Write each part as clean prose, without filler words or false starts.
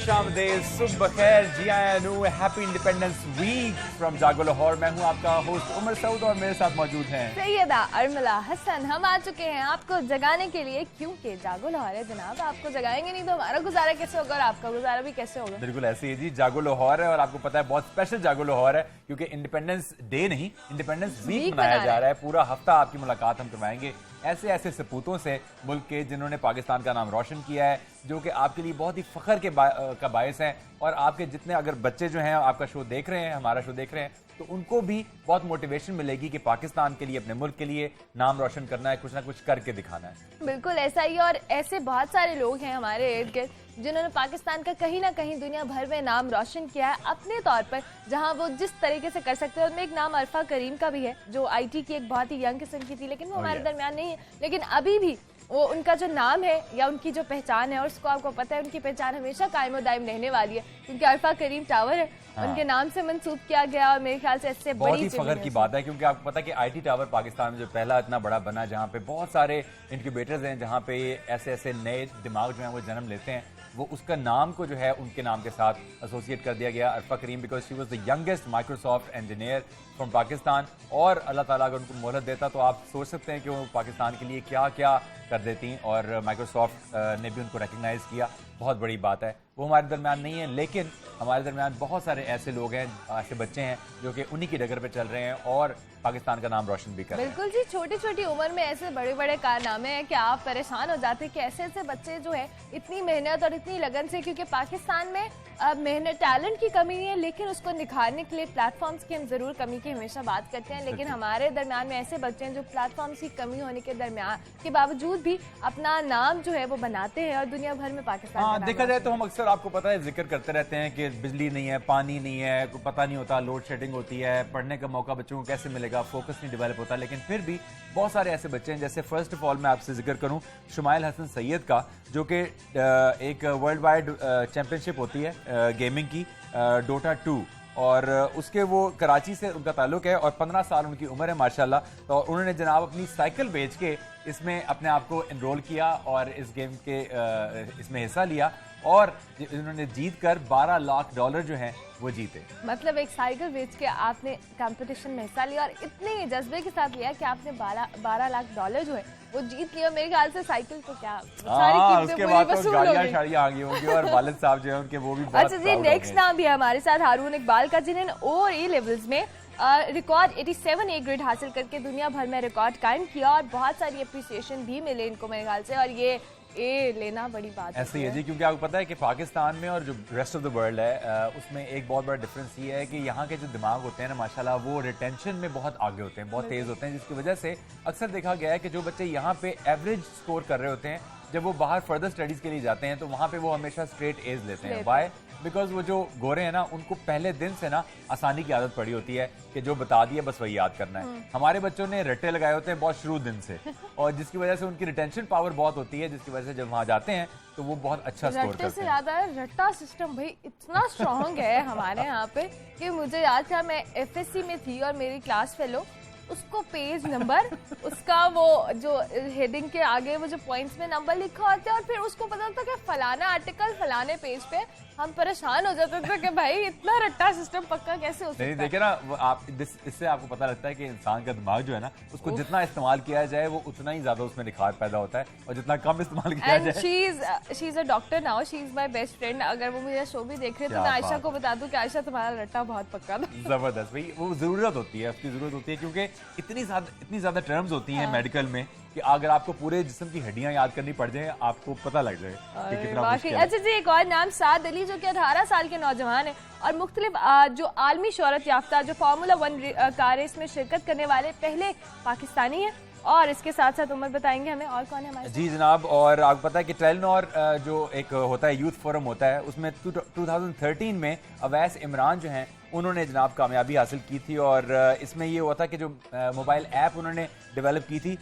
शामदेव सुबह खैर जी आया नू हैप्पी इंडिपेंडेंस वीक फ्रॉम जागो लाहौर। मैं हूं आपका होस्ट उमर सऊद और मेरे साथ मौजूद हैं सैयदा अरमला हसन। हम आ चुके हैं आपको जगाने के लिए, क्योंकि जागो लाहौर है जनाब। आपको जगाएंगे नहीं तो हमारा गुजारा कैसे होगा और आपका गुजारा भी कैसे होगा। बिल्कुल ऐसे ही जी, जागो लाहौर है और आपको पता है बहुत स्पेशल जागो लाहौर है क्योंकि इंडिपेंडेंस डे नहीं इंडिपेंडेंस वीक मनाया जा रहा है। पूरा हफ्ता आपकी मुलाकात हम करवाएंगे ऐसे ऐसे सपूतों से मुल्क के जिन्होंने पाकिस्तान का नाम रोशन किया है, जो कि आपके लिए बहुत ही फख्र के का बायस है। और आपके जितने अगर बच्चे जो हैं आपका शो देख रहे हैं, हमारा शो देख रहे हैं, तो उनको भी बहुत मोटिवेशन मिलेगी कि पाकिस्तान के लिए, अपने मुल्क के लिए नाम रोशन करना है, कुछ ना कुछ करके दिखाना है। बिल्कुल ऐसा ही। और ऐसे बहुत सारे लोग हैं हमारे इर्द गिर्द जिन्होंने पाकिस्तान का कहीं ना कहीं दुनिया भर में नाम रोशन किया है अपने तौर पर, जहां वो जिस तरीके से कर सकते हैं। उनमें एक नाम अरफा करीम का भी है, जो IT की एक बहुत ही यंग किस्म की थी, लेकिन वो हमारे दरमियान नहीं है। लेकिन अभी भी वो उनका जो नाम है या उनकी जो पहचान है, और उसको आपको पता है उनकी पहचान हमेशा कायम और दायम रहने वाली है, क्योंकि अरफा करीम टावर है उनके नाम से मंसूब किया गया। और मेरे ख्याल से इससे बहुत ही फख्र की बात है, क्योंकि आपको पता है कि IT टावर पाकिस्तान में जो पहला इतना बड़ा बना, जहाँ पे बहुत सारे इनक्यूबेटर्स हैं, जहाँ पे ऐसे ऐसे नए दिमाग जो हैं वो जन्म लेते हैं, वो उसका नाम को जो है उनके नाम के साथ एसोसिएट कर दिया गया Arfa Karim, because she was the youngest Microsoft engineer from Pakistan. और अल्लाह ताला अगर उनको मोहलत देता तो आप सोच सकते हैं कि वो पाकिस्तान के लिए क्या क्या कर देती, और माइक्रोसॉफ्ट ने भी उनको रिकग्नाइज किया। बहुत बड़ी बात है। वो हमारे दरमियान नहीं है, लेकिन हमारे दरमियान बहुत सारे ऐसे लोग हैं, ऐसे बच्चे हैं जो कि उन्हीं की डगर पे चल रहे हैं और पाकिस्तान का नाम रोशन भी कर रहे हैं। बिल्कुल जी, छोटी छोटी उम्र में ऐसे बड़े बड़े कारनामे हैं कि आप परेशान हो जाते हैं कि ऐसे ऐसे बच्चे जो है इतनी मेहनत और इतनी लगन से, क्योंकि पाकिस्तान में मेहनत टैलेंट की कमी नहीं है, लेकिन उसको निखारने के लिए प्लेटफॉर्म्स की हम जरूर कमी की हमेशा बात करते हैं। लेकिन हमारे दरमियान में ऐसे बच्चे हैं जो प्लेटफॉर्म्स की कमी होने के दरमियान के बावजूद भी अपना नाम जो है वो बनाते हैं और दुनिया भर में पाकिस्तान देखा जाए तो हम अक्सर आपको पता है जिक्र करते रहते हैं कि बिजली नहीं है, पानी नहीं है, पता नहीं होता, लोड शेडिंग होती है, पढ़ने का मौका बच्चों को कैसे मिलेगा, फोकस नहीं डेवलप होता। लेकिन फिर भी बहुत सारे ऐसे बच्चे हैं, जैसे फर्स्ट ऑफ ऑल मैं आपसे जिक्र करूं शुमाइल हसन सैयद का, जो कि एक वर्ल्ड वाइड चैंपियनशिप होती है गेमिंग की, डोटा 2, और उसके वो कराची से उनका ताल्लुक है और 15 साल उनकी उम्र है माशाल्लाह। तो उन्होंने जनाब अपनी साइकिल बेच के इसमें अपने आप को एनरोल किया और इस गेम के इसमें हिस्सा लिया, और उन्होंने जीत कर $12 लाख जो हैं वो जीते। मतलब एक साइकिल बेच के आपने कंपटीशन में हिस्सा लिया और इतने जज्बे के साथ लिया कि आपने $12 लाख जो है वो जीत लिया। मेरे ख्याल से साइकिल तो क्या उसके बाद तो गाड़ियां शाड़ियां आ गई होंगी और वालिद साहब जो है उनके वो भी बहुत। अच्छा जी, नेक्स्ट नाम भी है हमारे साथ हारून इकबाल का, जिन्हें OE लेवल्स में रिकॉर्ड 87 A ग्रेड हासिल करके दुनिया भर में रिकॉर्ड कायम किया और बहुत सारी अप्रिसिएशन भी मिले इनको मेरे ख्याल से। और ये लेना बड़ी बात ऐसे ही है जी, क्योंकि आपको पता है कि पाकिस्तान में और जो रेस्ट ऑफ द वर्ल्ड है उसमें एक बहुत बड़ा डिफरेंस ये है कि यहाँ के जो दिमाग होते हैं ना माशाल्लाह, वो रिटेंशन में बहुत आगे होते हैं, बहुत तेज होते हैं, जिसकी वजह से अक्सर देखा गया है कि जो बच्चे यहाँ पे एवरेज स्कोर कर रहे होते हैं, जब वो बाहर फर्दर स्टडीज के लिए जाते हैं तो वहाँ पे वो हमेशा स्ट्रेट एज लेते हैं। वाई? बिकॉज वो जो गोरे हैं ना, उनको पहले दिन से ना आसानी की आदत पड़ी होती है कि जो बता दिया बस वही याद करना है। हमारे बच्चों ने रट्टे लगाए होते हैं बहुत शुरू दिन से, और जिसकी वजह से उनकी रिटेंशन पावर बहुत होती है, जिसकी वजह से जब वहाँ जाते हैं तो वो बहुत अच्छा स्कोर करते हैं। से याद आया, रट्टा सिस्टम भाई इतना स्ट्रॉन्ग है हमारे यहाँ पे कि मुझे याद था मैं FSC में थी और मेरी क्लास फेलो उसको पेज नंबर उसका वो जो हेडिंग के आगे वो जो पॉइंट्स में नंबर लिखा होता है और फिर उसको पता था कि फलाना आर्टिकल फलाने पेज पे, हम परेशान हो जाते थे कि भाई इतना रट्टा सिस्टम पक्का कैसे हो सकता है। नहीं देखिए ना, आप इससे आपको पता लगता है कि इंसान का दिमाग जो है ना, उसको जितना इस्तेमाल किया जाए वो उतना ही ज्यादा उसमें निखार पैदा होता है, और जितना कम इस्तेमाल किया जाए। She is a doctor now, she is my best friend. अगर वो मेरा शो भी देख रहे तो मैं आयशा को बता दूं कि आयशा तुम्हारा रट्टा बहुत पक्का था। जबरदस्त भाई, वो जरूरत होती है, उसकी जरूरत होती है, क्योंकि इतनी ज्यादा टर्म्स होती हैं मेडिकल में कि अगर आपको पूरे जिस्म की हड्डियां याद करनी पड़ जाए आपको पता लग जाए कि कितना मुश्किल है। अच्छा जी, एक और नाम साद अली, जो कि 18 साल के नौजवान है और मुख्तलिफ जो आलमी शोहरत याफ्ता जो फार्मूला 1 कार रेस में शिरकत करने वाले पहले पाकिस्तानी है। और इसके साथ साथ उमर बताएंगे हमें और कौन है हमारे साथ? जी जनाब, और आपको पता है कि टेलीनॉर जो एक होता है यूथ फोरम होता है, उसमें 2013 में अवैस इमरान जो हैं उन्होंने जनाब कामयाबी हासिल की थी। और इसमें ये हुआ था कि जो मोबाइल ऐप उन्होंने डेवलप की थी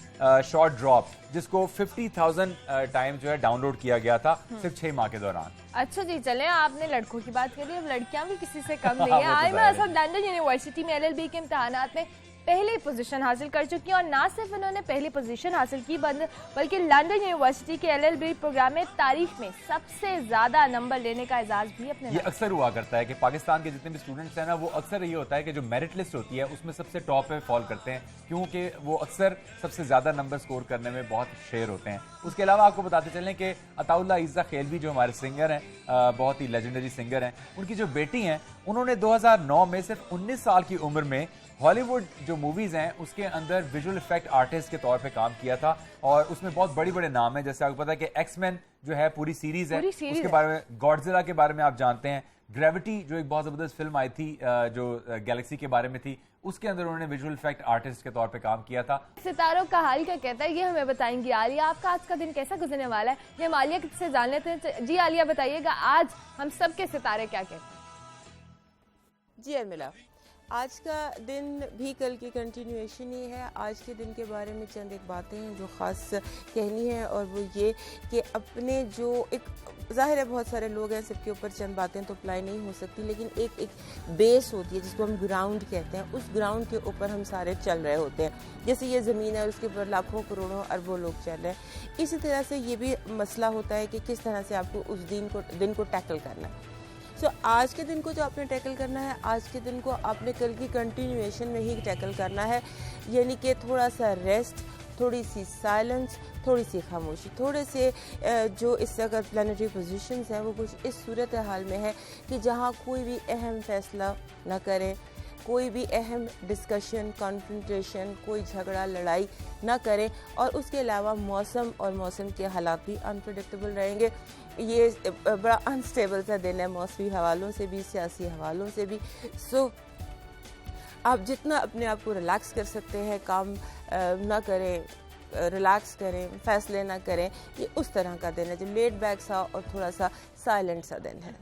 शॉर्ट ड्रॉप, जिसको 50,000 टाइम जो है डाउनलोड किया गया था सिर्फ 6 माह के दौरान। अच्छा जी, चले आपने लड़कों की बात करी, अब लड़कियां भी किसी से कम नहीं हाँ, है। वो तो आइमा जाहिर है। असद लंदन यूनिवर्सिटी में LLB के इम्तिहानात में पहली पोजीशन हासिल कर चुकी हैं, और ना सिर्फ उन्होंने पहली पोजीशन हासिल की बल्कि लंदन यूनिवर्सिटी के LLB प्रोग्राम में तारीख में सबसे ज्यादा नंबर लेने का एजाज भी अपने ये अक्सर हुआ करता है कि पाकिस्तान के जितने भी स्टूडेंट्स हैं ना, वो अक्सर ये होता है कि जो मेरिट लिस्ट होती है उसमें सबसे टॉप पे फॉल करते हैं, क्योंकि वो अक्सर सबसे ज्यादा नंबर स्कोर करने में बहुत शेयर होते हैं। उसके अलावा आपको बताते चलें कि अताउल्ला इज़्ज़ा खेलवी जो हमारे सिंगर हैं, बहुत ही लेजेंडरी सिंगर हैं, उनकी जो बेटी हैं उन्होंने 2009 में सिर्फ 19 साल की उम्र में हॉलीवुड जो मूवीज हैं उसके अंदर विजुअल इफेक्ट आर्टिस्ट के तौर पे काम किया था। और उसमें बहुत बड़ी बड़े नाम हैं, जैसे आपको पता है कि एक्समैन जो है पूरी सीरीज है, उसके बारे में, गॉडजिला के बारे में आप जानते हैं, ग्रेविटी जो एक बहुत जबरदस्त फिल्म आई थी जो गैलेक्सी के बारे में थी, उसके अंदर उन्होंने विजुअल इफेक्ट आर्टिस्ट के तौर पे काम किया था। सितारों का हाल क्या कहता है ये हमें बताएंगी आलिया। आपका आज का दिन कैसा गुजरने वाला है ये हम आलिया से जान लेते हैं। जी आलिया बताइएगा, आज हम सबके सितारे क्या कहते हैं? जी अर्मिला, आज का दिन भी कल की कंटिन्यूएशन ही है। आज के दिन के बारे में चंद एक बातें हैं जो ख़ास कहनी है, और वो ये कि अपने जो एक ज़ाहिर है बहुत सारे लोग हैं, सबके ऊपर चंद बातें तो अप्लाई नहीं हो सकती, लेकिन एक बेस होती है जिसको हम ग्राउंड कहते हैं, उस ग्राउंड के ऊपर हम सारे चल रहे होते हैं। जैसे ये ज़मीन है, उसके ऊपर लाखों करोड़ों अरबों लोग चल रहे हैं। इसी तरह से ये भी मसला होता है कि किस तरह से आपको उस दिन को टैकल करना है। आज के दिन को जो आपने टैकल करना है, आज के दिन को आपने कल की कंटिन्यूएशन में ही टैकल करना है, यानी कि थोड़ा सा रेस्ट, थोड़ी सी साइलेंस, थोड़ी सी खामोशी, थोड़े से जो इस वक्त प्लानिटरी पोजीशंस हैं वो कुछ इस सूरत हाल में है कि जहां कोई भी अहम फैसला ना करें, कोई भी अहम डिस्कशन, कॉन्फ्रंटेशन, कोई झगड़ा लड़ाई ना करें, और उसके अलावा मौसम और मौसम के हालात भी अनप्रडिक्टेबल रहेंगे। ये बड़ा अनस्टेबल सा दिन है मौसमी हवालों से भी, सियासी हवालों से भी। आप जितना अपने आप को रिलैक्स कर सकते हैं, काम ना करें, रिलैक्स करें, फैसले ना करें, ये उस तरह का दिन है जो लेट बैक सा और थोड़ा सा साइलेंट सा दिन है।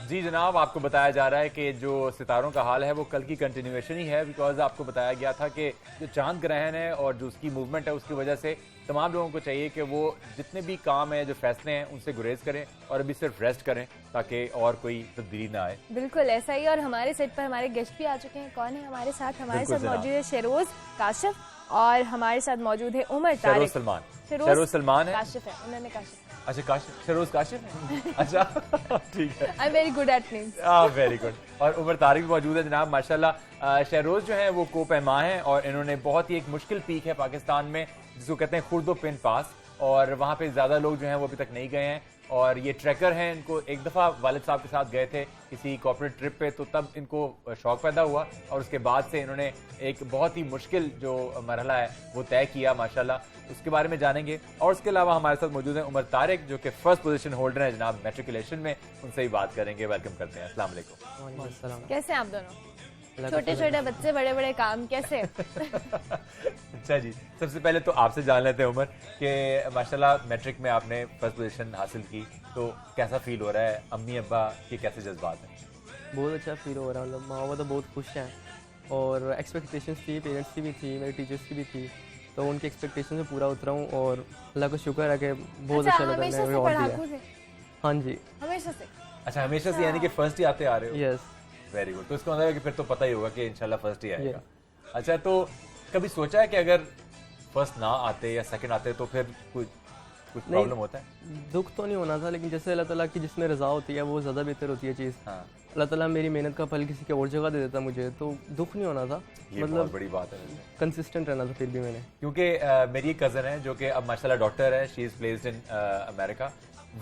जी जनाब, आपको बताया जा रहा है कि जो सितारों का हाल है वो कल की कंटिन्यूएशन ही है, बिकॉज आपको बताया गया था कि जो चांद ग्रहण है और जो उसकी मूवमेंट है उसकी वजह से तमाम लोगों को चाहिए कि वो जितने भी काम है, जो फैसले हैं, उनसे गुरेज करें और अभी सिर्फ रेस्ट करें ताकि और कोई तब्दीली ना आए। बिल्कुल ऐसा ही। और हमारे सेट पर हमारे गेस्ट भी आ चुके हैं। कौन है हमारे साथ? हमारे साथ मौजूद है शेरोज काशिफ, और हमारे साथ मौजूद है उमर तारिक। सलमान, शेरोज सलमान है, काशिफ है, उन्होंने काशिफ। अच्छा काशिफ, शेरोज काशिफ है। अच्छा ठीक है, I am very good at names. Very good. और उमर तारिक भी मौजूद है जनाब, माशाल्लाह। शेरोज जो है वो को-पैमा है और इन्होंने बहुत ही एक मुश्किल पीक है पाकिस्तान में जिसको कहते हैं खुर्दो पिन पास, और वहाँ पे ज़्यादा लोग जो हैं वो अभी तक नहीं गए हैं। और ये ट्रैकर हैं, इनको एक दफ़ा वालिद साहब के साथ गए थे किसी कॉर्पोरेट ट्रिप पे, तो तब इनको शौक पैदा हुआ और उसके बाद से इन्होंने एक बहुत ही मुश्किल जो मरहला है वो तय किया माशाल्लाह। उसके बारे में जानेंगे। और उसके अलावा हमारे साथ मौजूद हैं उमर तारिक जो कि फर्स्ट पोजीशन होल्डर है जनाब मैट्रिकुलेशन में, उनसे ही बात करेंगे। वेलकम करते हैं। अस्सलाम वालेकुम। कैसे हैं आप दोनों? छोटे छोटे बच्चे, बड़े बड़े काम, कैसे? अच्छा जी, सबसे पहले तो आपसे जान लेते हैं उमर कि माशाल्लाह मैट्रिक में आपने फर्स्ट पोजीशन हासिल की, तो कैसा फील हो रहा है? अम्मी अब्बा के कैसे जज्बात हैं? बहुत अच्छा फील हो रहा है, मतलब माँ बाप तो बहुत खुश हैं, और एक्सपेक्टेशंस थी, पेरेंट्स की भी थी, मेरे टीचर्स की भी थी, तो उनकी एक्सपेक्टेशन से पूरा उतरा हूँ और अल्लाह का शुक्र है कि बहुत अच्छा लगा। हमेशा से पढ़ाकू थे? हाँ जी, हमेशा से। अच्छा, हमेशा से, यानी कि फर्स्ट ही आते आ रहे हो? यस। Very good. तो इसका मतलब है कि फिर तो पता ही होगा कि इंशाल्लाह फर्स्ट ही आएगा। अच्छा, तो कभी सोचा है कि अगर फर्स्ट ना आते या सेकंड आते तो फिर कुछ प्रॉब्लम होता है? दुख तो नहीं होना था, लेकिन जैसे अल्लाह ताला की जिसमें रजा होती है वो ज़्यादा बेहतर होती है चीज़। हाँ। अल्लाह ताला मेरी मेहनत का फल किसी के और जगह दे देता मुझे, तो दुख नहीं होना था। ये बहुत मतलब बड़ी बात है, कंसिस्टेंट रहना था फिर भी मैंने। क्योंकि मेरी एक कज़न है जो कि अब माशाल्लाह डॉक्टर है, she is placed in America.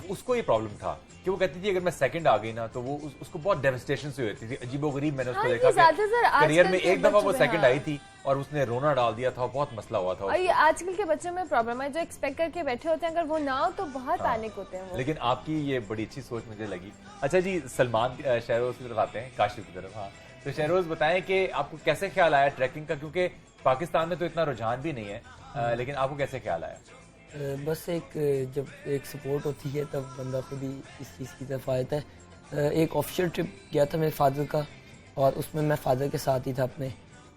उसको ये प्रॉब्लम था कि वो कहती थी अगर मैं सेकंड आ गई ना तो वो उसको बहुत डेवस्टेशन से होती थी, अजीबोगरीब। मैंने उसको देखा करियर में एक दफा वो सेकंड आई थी और उसने रोना डाल दिया था, बहुत मसला हुआ था। और ये आजकल के बच्चों में प्रॉब्लम है, जो एक्सपेक्ट करके बैठे होते हैं, अगर वो ना हो तो बहुत पैनिक होते हैं वो। लेकिन आपकी ये बड़ी अच्छी सोच मुझे लगी। अच्छा जी, सलमान शहरोज की तरफ आते हैं, काशिफ की तरफ। हाँ, तो शहरोज बताएं कि आपको कैसे ख्याल आया ट्रैकिंग का, क्योंकि पाकिस्तान में तो इतना रुझान भी नहीं है, लेकिन आपको कैसे ख्याल आया? बस जब एक सपोर्ट होती है तब बंदा खुद ही इस चीज़ की तरफ आता है। एक ऑफिशियल ट्रिप गया था मेरे फादर का, और उसमें मैं फादर के साथ ही था अपने।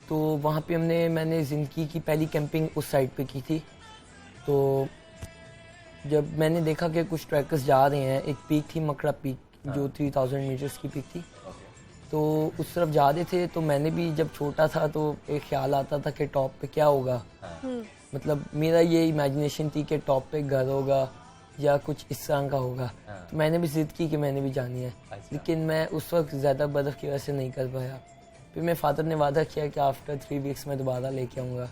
तो वहाँ पे मैंने ज़िंदगी की पहली कैंपिंग उस साइड पे की थी। तो जब मैंने देखा कि कुछ ट्रैकर्स जा रहे हैं, एक पीक थी मकड़ा पीक, जो 3000 मीटर्स की पीक थी, तो उस तरफ जा रहे थे। तो मैंने भी जब छोटा था तो एक ख्याल आता था कि टॉप पे क्या होगा। मतलब मेरा ये इमेजिनेशन थी कि टॉप पे घर होगा या कुछ इस तरह का होगा। तो मैंने भी जिद की कि मैंने भी जानी है, लेकिन मैं उस वक्त ज़्यादा बर्फ़ की वजह से नहीं कर पाया। फिर मेरे फादर ने वादा किया कि आफ्टर 3 वीक्स में दोबारा लेके आऊँगा।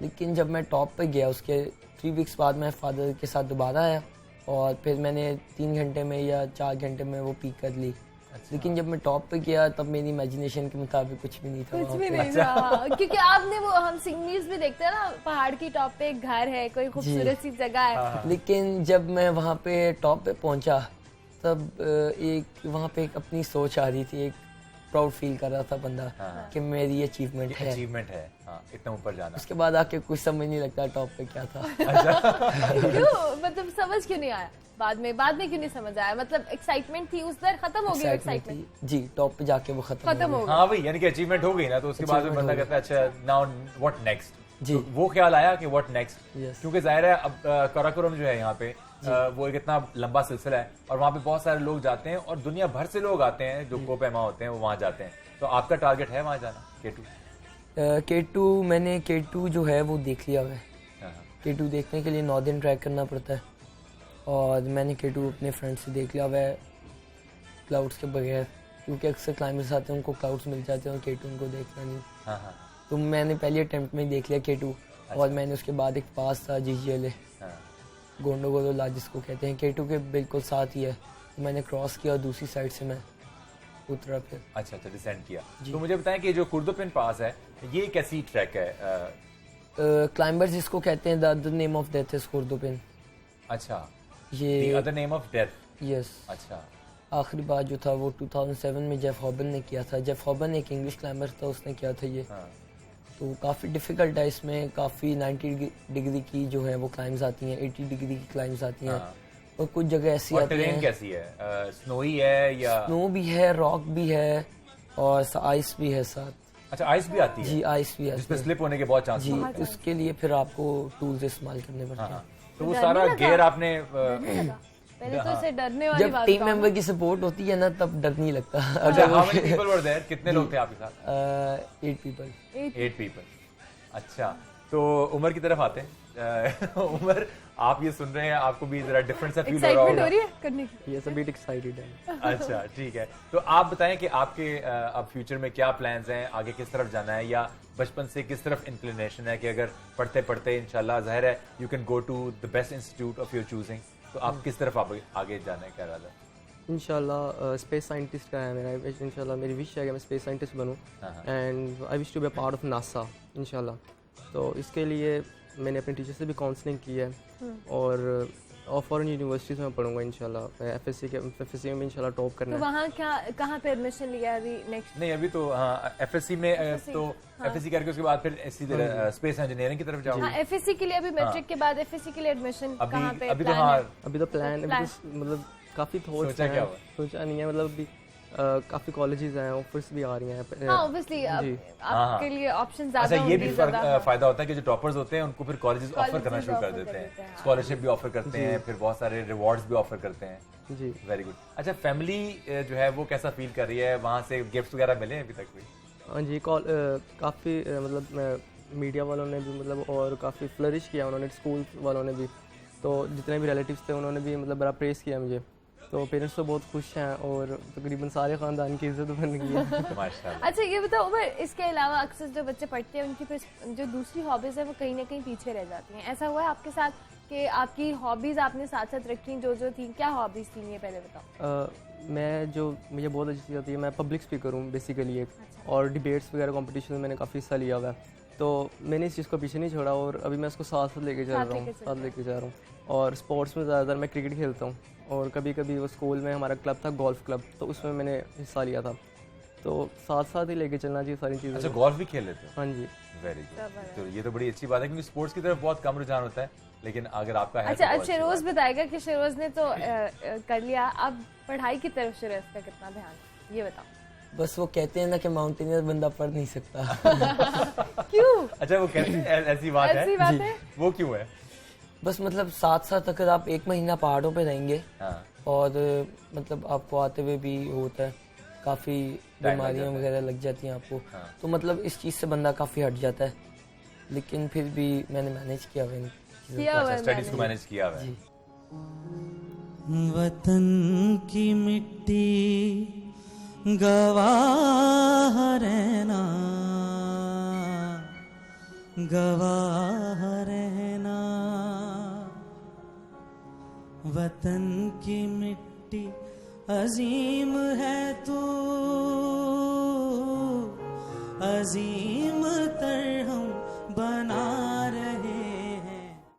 लेकिन जब मैं टॉप पे गया उसके 3 वीक्स बाद मैं फादर के साथ दोबारा आया, और फिर मैंने 3 घंटे में या 4 घंटे में वो पीक कर ली। लेकिन जब मैं टॉप पे गया तब मेरी इमेजिनेशन के मुताबिक कुछ भी नहीं था। कुछ भी नहीं था, क्योंकि आपने वो हम सीनरीज भी देखते हैं ना, पहाड़ की टॉप पे एक घर है, कोई खूबसूरत सी जगह है। लेकिन जब मैं वहाँ पे टॉप पे पहुँचा तब एक वहाँ पे एक अपनी सोच आ रही थी, एक प्राउड फील कर रहा था बंदा कि मेरी अचीवमेंट है। हाँ, इतना ऊपर जाना। उसके बाद आके कुछ समझ नहीं लगता टॉप पे क्या था। क्यों, मतलब समझ क्यों नहीं आया? बाद में क्यों नहीं समझ आया? मतलब एक्साइटमेंट थी उस दर, खत्म हो गई एक्साइटमेंट? जी, टॉप पे जाके वो खत्म हो गई। हाँ भाई, यानी कि अचीवमेंट हो गई ना, तो उसके बाद में बंदा कहता है अच्छा नाउ व्हाट नेक्स्ट। जी, तो वो ख्याल आया कि व्हाट नेक्स्ट, Yes. क्योंकि जाहिर है अब काराकोरम जो है यहाँ पे वो एक इतना लंबा सिलसिला है, और वहाँ पे बहुत सारे लोग जाते हैं, और दुनिया भर से लोग आते हैं जो कोपेमा होते हैं, वो वहाँ जाते हैं। तो आपका टारगेट है वहाँ जाना, K2? K2 मैंने K2 जो है वो देख लिया है। K2 देखने के लिए 9 दिन ट्रैक करना पड़ता है, और मैंने K2 अपने फ्रेंड से देख लिया हुआ है क्लाउड्स के बगैर, क्योंकि अक्सर क्लाइंबर्स आते हैं उनको क्लाउड्स मिल जाते हैं और K2 उनको देखना नहीं। तो मैंने पहले अटेम्प्ट में ही देख लिया K2। और मैंने उसके बाद एक पास था GGLA, गोंडोगोलो ला जिसको कहते हैं, K2 के बिल्कुल साथ ही है। तो मैंने क्रॉस किया और दूसरी साइड से मैं उतरा फिर। अच्छा, डिसेंड किया। तो मुझे बताएं कि जो कुर्दोपिन पास है ये कैसी ट्रैक है? क्लाइंबर्स जिसको कहते हैं, the other name of death is कुर्दोपिन। अच्छा, ये other name of death. Yes. अच्छा, आखिरी बार जो था वो 2007 में जेफ हॉबन ने किया था। जेफ हॉबन एक इंग्लिश क्लाइंबर था, उसने किया था ये। तो काफ़ी डिफ़िकल्ट है इसमें, काफ़ी 90 डिग्री की जो है वो क्लाइम्स आती हैं, 80 डिग्री की क्लाइम्स आती हैं, और कुछ जगह ऐसी आती हैं। ट्रेन कैसी है? स्नोई है या? स्नो भी है, रॉक भी है, और आइस भी है साथ। अच्छा, आइस भी आती है? जी, आइस भी है, जिसमें स्लिप होने के बहुत चांस जी। उसके लिए फिर आपको टूल्स इस्तेमाल करने पड़ते हैं। तो वो सारा गेयर आपने पहले तो इसे डरने वाली जब बात टीम मेंबर की सपोर्ट होती है ना तब डर नहीं लगता। अच्छा, how many people were there? कितने लोग थे आपके साथ? 8 पीपल। 8 people। अच्छा, तो उमर की तरफ आते हैं। उमर, आप ये सुन रहे हैं, आपको भी जरा डिफरेंट सा फील हो रहा एक्साइटमेंट हो होगा। रही है करने की? ये सब बीट एक्साइटेड है। अच्छा, ठीक है। तो आप बताएं कि आपके अब फ्यूचर में क्या प्लान्स हैं, आगे किस तरफ जाना है, या बचपन से किस तरफ इंक्लिनेशन है कि अगर पढ़ते पढ़ते इंशाल्लाह ज़ाहिर है you can go to the best institute of your choosing, तो आप किस तरफ आगे जाना है, क्या इरादा? इंशाल्लाह स्पेस साइंटिस्ट का है मेरा। इंशाल्लाह मेरी विश है कि मैं स्पेस साइंटिस्ट बनूं, and I wish to be a part of NASA इंशाल्लाह। तो इसके लिए मैंने अपने टीचर से भी काउंसलिंग की है, और फॉरेन यूनिवर्सिटीज़ में पढ़ूंगा इंशाल्लाह। एफएससी में इंशाल्लाह टॉप करना तो है। वहाँ क्या, कहाँ पे एडमिशन लिया अभी नेक्स्ट? नहीं, अभी तो हाँ एफएससी में, तो एफएससी करके उसके बाद फिर सीधे स्पेस इंजीनियरिंग की तरफ जाओ। हाँ, एफएससी के लिए अभी मैट्रिक के बाद एफएससी के लिए एडमिशन कहाँ पे अभी तो plan हाँ है? अभी तो प्लान मतलब काफ़ी थॉट्स सोचा क्या हुआ? सोचा नहीं है, मतलब अभी काफ़ी कॉलेजेस हैं, ऑफर्स भी आ रही हैं। हाँ, ऑब्वियसली आपके लिए ऑप्शन ज्यादा अच्छा, ये भी होंगे, ज्यादा। फायदा होता है कि जो टॉपर्स होते हैं उनको फिर कॉलेजेस ऑफर Colleges करना शुरू कर offer देते कर देते हैं, हैं, स्कॉलरशिप भी ऑफर करते हैं, फिर बहुत सारे रिवॉर्ड्स भी ऑफर करते हैं। जी, वेरी गुड। अच्छा, फैमिली जो है वो कैसा फील कर रही है? वहाँ से गिफ्ट वगैरह मिले अभी तक भी? हाँ जी, काफ़ी मतलब मीडिया वालों ने भी मतलब और काफ़ी फ्लरिश किया उन्होंने, स्कूल वालों ने भी, तो जितने भी रिलेटिव्स थे उन्होंने भी मतलब बड़ा प्रेस किया मुझे। तो पेरेंट्स तो बहुत खुश हैं, और तकरीबन सारे ख़ानदान की इज्जत बन गई है। माशाल्लाह। अच्छा, ये बताओ उमर, इसके अलावा अक्सर जो बच्चे पढ़ते हैं उनकी फिर जो दूसरी हॉबीज है वो कहीं ना कहीं पीछे रह जाती हैं। ऐसा हुआ है आपके साथ कि आपकी हॉबीज आपने साथ साथ रखी, जो थी? क्या हॉबीज थी ये पहले बताओ। मुझे बहुत अच्छी चीज़ आती है, मैं पब्लिक स्पीकर हूँ बेसिकली एक, और डिबेट्स वगैरह कॉम्पिटिशन में मैंने काफ़ी हिस्सा लिया हुआ है। तो मैंने इस चीज़ को पीछे नहीं छोड़ा, और अभी मैं इसको साथ लेके जा रहा हूँ। और स्पोर्ट्स में ज़्यादातर मैं क्रिकेट खेलता हूँ, और कभी कभी वो स्कूल में हमारा क्लब था, गोल्फ क्लब, तो उसमें मैंने हिस्सा लिया था। तो साथ साथ ही लेके चलना चाहिए सारी चीज़ें। अच्छा, गोल्फ भी खेल लेते हो? हाँ जी। Very good. तो ये तो बड़ी अच्छी बात है, क्योंकि स्पोर्ट्स की तरफ बहुत कम रुझान होता है, लेकिन अगर आपका है अच्छा, तो अब बहुत अच्छी शिरोज बात है। बताएगा कि शिरोज ने तो कर लिया, अब पढ़ाई की तरफ शिरोज का कितना ध्यान है, ये बताओ। बस वो कहते हैं ना कि माउंटेनियर बंदा पढ़ नहीं सकता। क्यों? अच्छा, वो कहते हैं ऐसी बात है? ऐसी बात है? वो क्यों है? बस मतलब साथ साथ अगर आप 1 महीना पहाड़ों पे रहेंगे हाँ। और मतलब आपको आते हुए भी होता है, काफ़ी बीमारियां वगैरह लग जाती हैं आपको, तो मतलब इस चीज़ से बंदा काफ़ी हट जाता है, लेकिन फिर भी मैंने मैनेज किया हुआ इन चीज़ों को। अच्छा, स्टडीज को मैनेज किया हुआ है। वतन की मिट्टी गवाह रहना, गवाह रहना, वतन की मिट्टी अजीम है तू, अजीम तर